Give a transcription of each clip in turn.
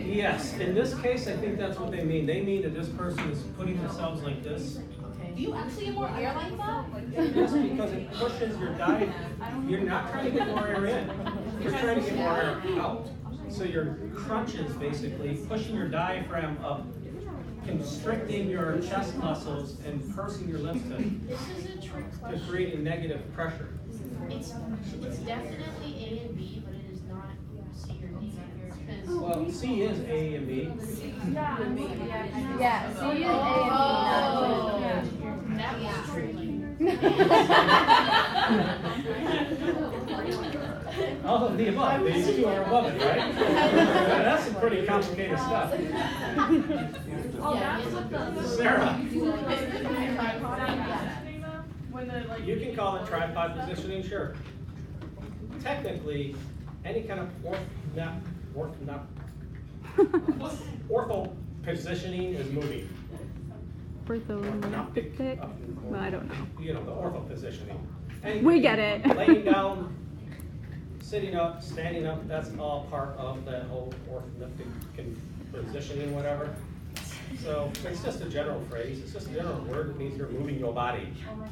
Yes, in this case, I think that's what they mean. They mean that this person is putting themselves like this. Do you actually get more air like that? Yes, because it pushes your diaphragm. You're not trying to get more air in. You're trying to get more air out. So your crunches basically pushing your diaphragm up, constricting your chest muscles and pursing your lips This is a trick to question. creating negative pressure. It's definitely A and B, but it is not C or D. Because Well, C is A and B. Yeah, so you oh, yeah. that was tricky. All of the above. These two are above it, right? That's some pretty complicated stuff. Sarah, you can call it tripod positioning, sure. Technically, any kind of ortho positioning is moving. Orthognathic? Well, I don't know. You know, the ortho positioning. We get it. Laying down, sitting up, standing up, that's all part of that whole orthognathic positioning, whatever. So it's just a general phrase. It's just a general word that means you're moving your body.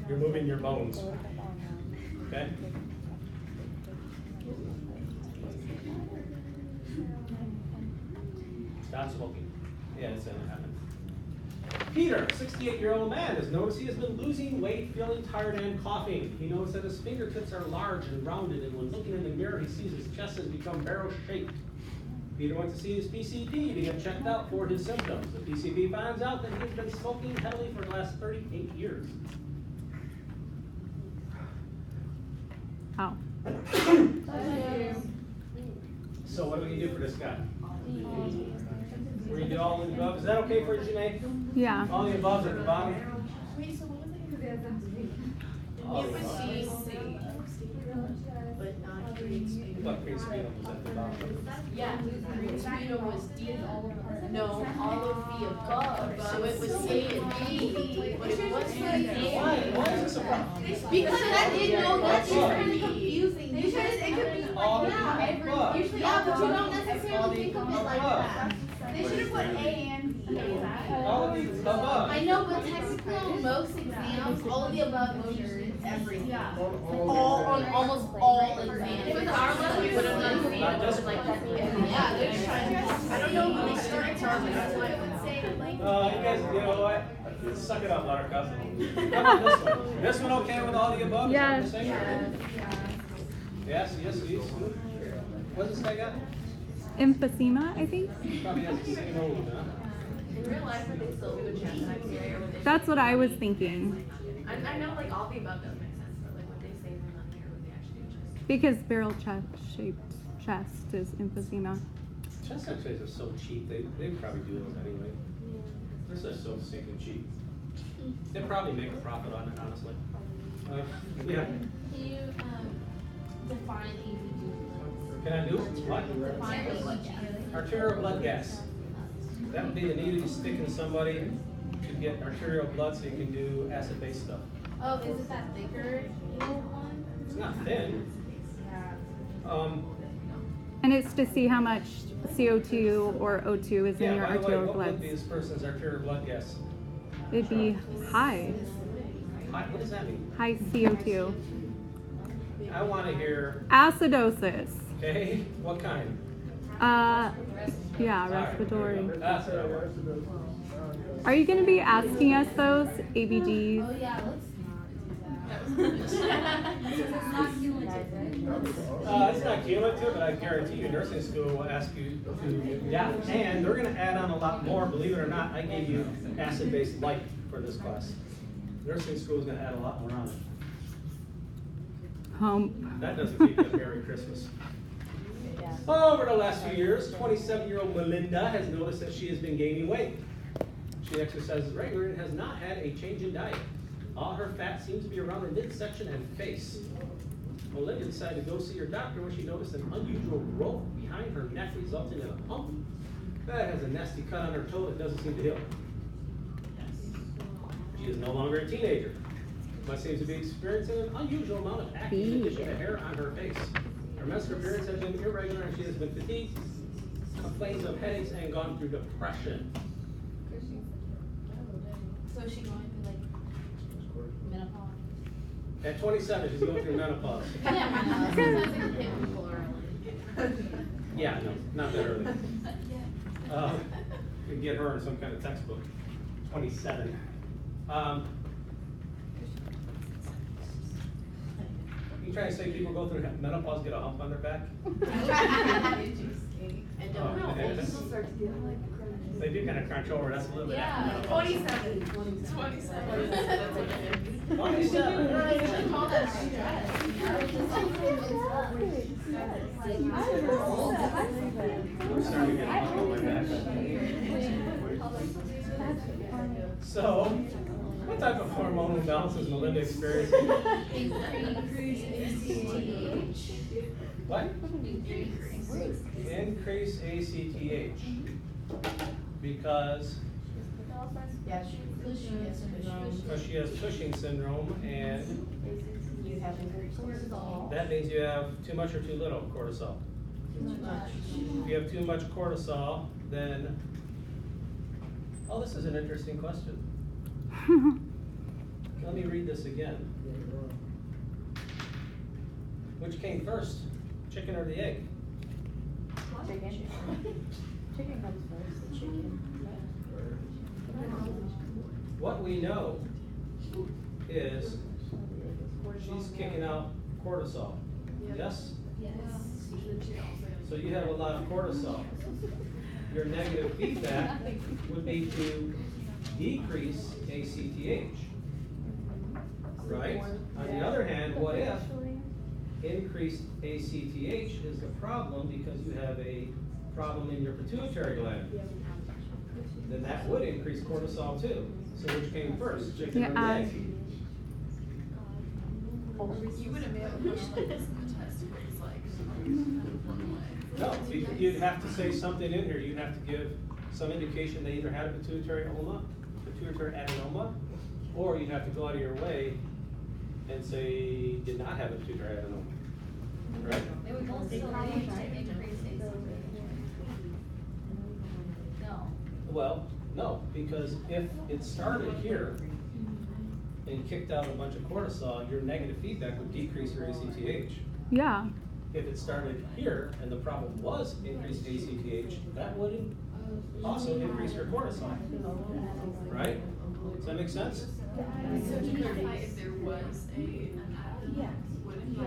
You're moving your bones. Okay? Stop smoking. Yeah, it's gonna happen. Peter, 68-year-old man, has noticed he has been losing weight, feeling tired, and coughing. He noticed that his fingertips are large and rounded, and when looking in the mirror, he sees his chest has become barrel-shaped. Peter went to see his PCP to get checked out for his symptoms. The PCP finds out that he's been smoking heavily for the last 38 years. Ow. So what do we do for this guy? We're gonna do all of the above. Is that okay for you, Janae? Yeah. All the above at the bottom? Wait, so what was it? All It the was above. C, but not green speed. What green speed was at the bottom? Yeah, green speed was D. No, all of the above. So it was C and D, but it wasn't A. Why is this a problem? Because I didn't know that's Above. really confusing. It could be All like of that. the above. Usually, yeah, but you don't necessarily think of it like Above. that. They should have put A and B. All of the above. I know, but technically on most exams, all of the above means everything. All on almost all exams. With our level, we would have done C. Not just Yeah, they're just trying to. I don't know when they started talking. That's why I would say like. You guys, you know what? Suck it up, Buttercup. How about this one? This one okay with all the above? Is that what Yes. you're saying? Yes, yes, yes. What's this guy got? Emphysema, I think. Probably has the same old, huh? In real life, are they still doing chest X-ray or would they? That's what I was thinking. I know like all the above does make sense, but like would they say they're not there, would they actually do chest? Because barrel shaped chest is emphysema. Chest X-rays are so cheap, they probably do those anyway. They're just so stinking cheap. They probably make a profit on it, honestly. Yeah. Can you define ABD? Can I do what? Define ABD. Arterial blood gas. That would be the needle you stick in somebody to get arterial blood so you can do acid-base stuff. Oh, is it that thicker one? It's not thin. And it's to see how much CO2 or O2 is in Yeah, your by the way, arterial what blood. would be this person's arterial blood gas? It'd be high What does that mean? CO2. I want to hear, Acidosis. okay, what kind? Yeah, respiratory. That's what I want. Are you going to be asking us those ABDs? Oh yeah, It's not cumulative, but I guarantee you nursing school will ask you to, yeah, and they're going to add on a lot more. Believe it or not, I gave you acid-based light for this class. Nursing school is going to add a lot more on it. That doesn't keep you a Merry Christmas. Over the last few years, 27-year-old Melinda has noticed that she has been gaining weight. She exercises regularly and has not had a change in diet. All her fat seems to be around her midsection and face. Melinda decided to go see her doctor when she noticed an unusual growth behind her neck resulting in a hump that has a nasty cut on her toe that doesn't seem to heal. She is no longer a teenager, but seems to be experiencing an unusual amount of acne in addition to hair on her face. Her menstrual periods have been irregular and she has been fatigued, complaints of headaches and gone through depression. So is she going through like menopause? At 27, she's going through menopause. Yeah, menopause. Sometimes it can hit people early. Yeah, no, not that early. You can get her in some kind of textbook. 27. You trying to say people go through menopause, get a hump on their back? I don't know. Oh, they do kind of crunch over, that's a little bit after Yeah, menopause. 27. 27. You should call that stress. I'm starting to get a hump on my back. So, what type of hormonal imbalance is Melinda experiencing? What? Increase ACTH. Because Yeah, because she has Cushing syndrome, and you have increased cortisol. that means you have too much or too little cortisol. Too much. If you have too much cortisol, then, oh, this is an interesting question. Let me read this again. Which came first, chicken or the egg? Chicken. Chicken comes first. Chicken. What we know is she's kicking out cortisol. Yes? So you have a lot of cortisol. Your negative feedback would be to decrease ACTH. Right? On the other hand, what if increased ACTH is the problem because you have a problem in your pituitary gland? Then that would increase cortisol too. So which came first, chicken or the egg? You would have been able to put this in the test where it's like, No, you'd have to say something in here. You'd have to give some indication they either had a pituitary adenoma, or you'd have to go out of your way and say did not have a pituitary adenoma. Right? They would both probably try to increase it. No. Well, no, because if it started here and kicked out a bunch of cortisol, your negative feedback would decrease your ACTH. Yeah. If it started here and the problem was increased ACTH, that would also increase your cortisol. Right? Does that make sense? so to clarify, if there was a, would it be?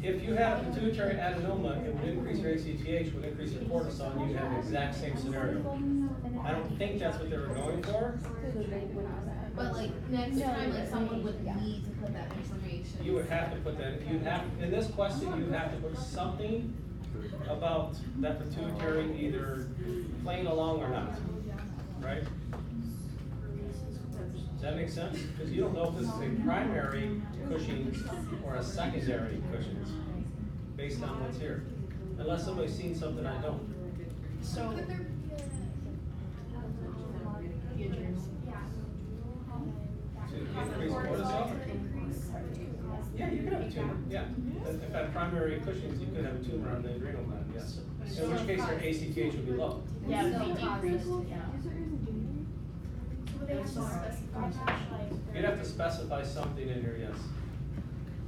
If you had a pituitary adenoma, it would increase your ACTH, would increase your cortisol, and you'd have the exact same scenario. I don't think that's what they were going for. But like next time, like someone would need to put that information. You would have to put that, in this question, you have to put something about that pituitary either playing along or not, right? Does that make sense? Because you don't know if this is a primary Cushing's or a secondary Cushing's, based on what's here. Unless somebody's seen something I don't. So. Could there be a To increase cortisol? Yeah, you could have a tumor, yeah. If that primary Cushing's, you could have a tumor on the adrenal gland, yes. In which case your ACTH would be low. Yeah, it would be decreased, yeah. You'd have to specify something in here, yes.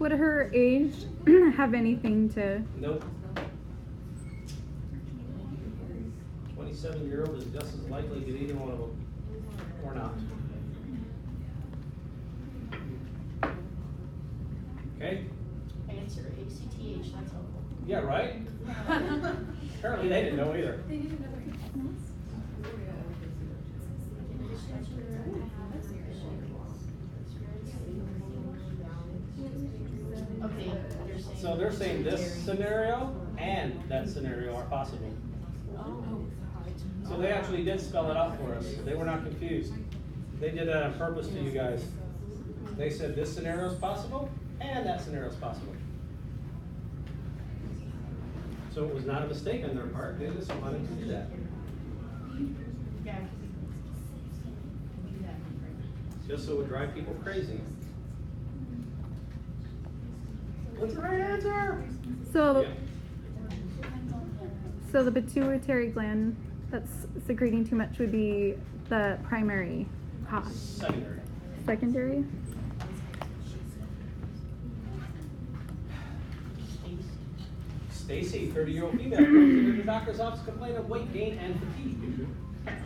Would her age have anything to? Nope. 27-year-old is just as likely to get either one of them, or not. Okay? Answer, ACTH, that's helpful. Yeah, right? Apparently they didn't know either. Okay, you're saying. So they're saying this scenario and that scenario are possible. So they actually did spell it out for us. They were not confused. They did that on purpose to you guys. They said this scenario is possible and that scenario is possible. So it was not a mistake on their part. They just wanted to do that. Yeah. Just so it would drive people crazy. What's the right answer? So, Yeah. So the pituitary gland that's secreting too much would be the primary cause. Secondary. Secondary? Stacy, 30-year-old female, comes into the doctor's office complaining of weight gain and fatigue.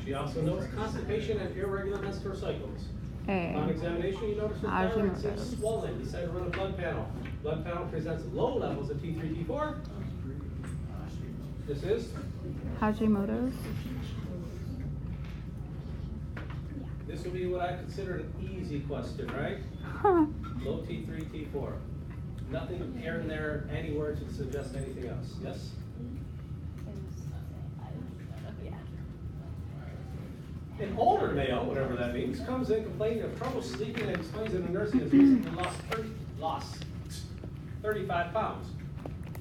She also notes constipation and irregular menstrual cycles. On A. examination, you notice her thyroid Hashimoto's. seems swollen. Decided to run a blood panel. Blood panel presents low levels of T3, T4. This is? Hashimoto's. This would be what I consider an easy question, right? Huh. Low T3, T4. Nothing here and there, anywhere to suggest anything else. Yes? An older male, whatever that means, comes in complaining of trouble sleeping and explains that a nurse has recently lost 35 pounds.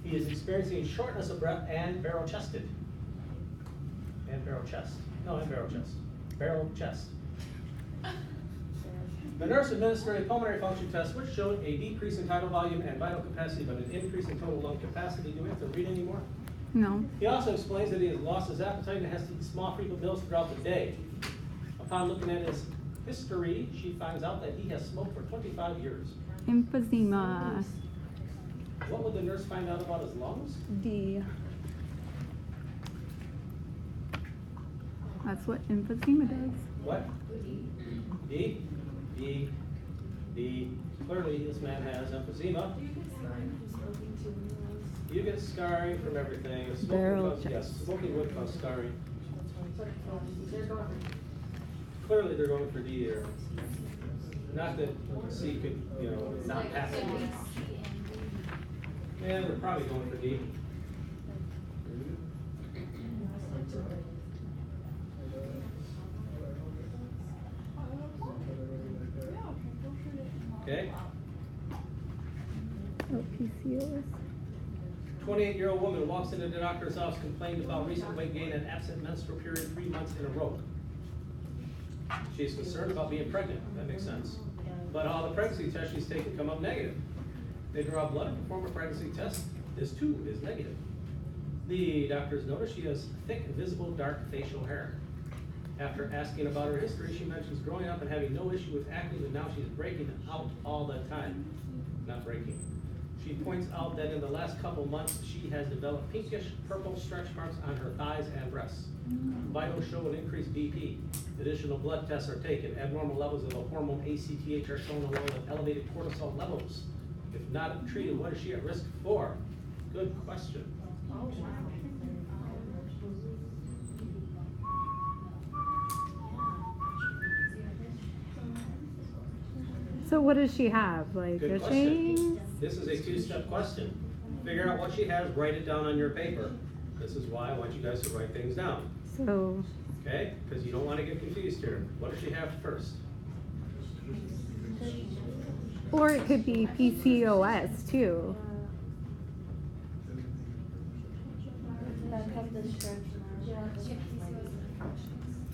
He is experiencing shortness of breath and barrel chested. And barrel chest. No, and barrel chest. Barrel chest. The nurse administered a pulmonary function test which showed a decrease in tidal volume and vital capacity, but an increase in total lung capacity. Do we have to read anymore? No. He also explains that he has lost his appetite and has to eat small frequent meals throughout the day. Upon looking at his history, she finds out that he has smoked for 25 years. Emphysema. What would the nurse find out about his lungs? D. That's what emphysema does. What? D? D. D. Clearly, this man has emphysema. You get scarring from everything. Barrel Smoking, yes, chest. smoking would cause scarring. Clearly, they're going for D here. Not that C could, not happen. Yeah, they're probably going for D. Okay. Oh, PCOS. 28-year-old woman walks into the doctor's office complaining about recent weight gain and absent menstrual period 3 months in a row. She's concerned about being pregnant. That makes sense. But all the pregnancy tests she's taken come up negative. They draw blood and perform a pregnancy test. This too is negative. The doctors notice she has thick, visible, dark facial hair. After asking about her history, she mentions growing up and having no issue with acne, but now she's breaking out all the time. Not breaking. She points out that in the last couple months, she has developed pinkish purple stretch marks on her thighs and breasts. Vitals show an increased BP. Additional blood tests are taken. Abnormal levels of the hormone ACTH are shown along with elevated cortisol levels. If not treated, what is she at risk for? Good question. So what does she have? Like Good Cushing's? question. This is a two-step question. Figure out what she has, write it down on your paper. This is why I want you guys to write things down. So Okay? Because you don't want to get confused here. What does she have first? or it could be PCOS too.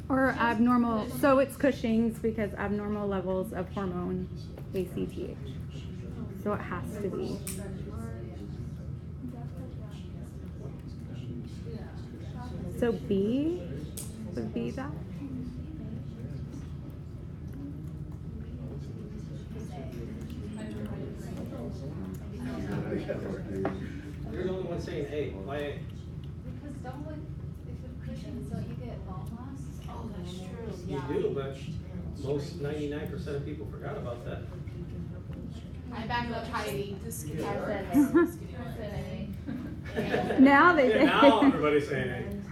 Or abnormal, so it's Cushing's because abnormal levels of hormone ACTH. So it has to be. So B would be that. You're the only one saying A. Why A? Because if it Cushing's, don't you get bone loss? Oh, that's true. You do, but most 99% of people forgot about that. I back up Heidi. I said Now they Yeah, now everybody's saying A.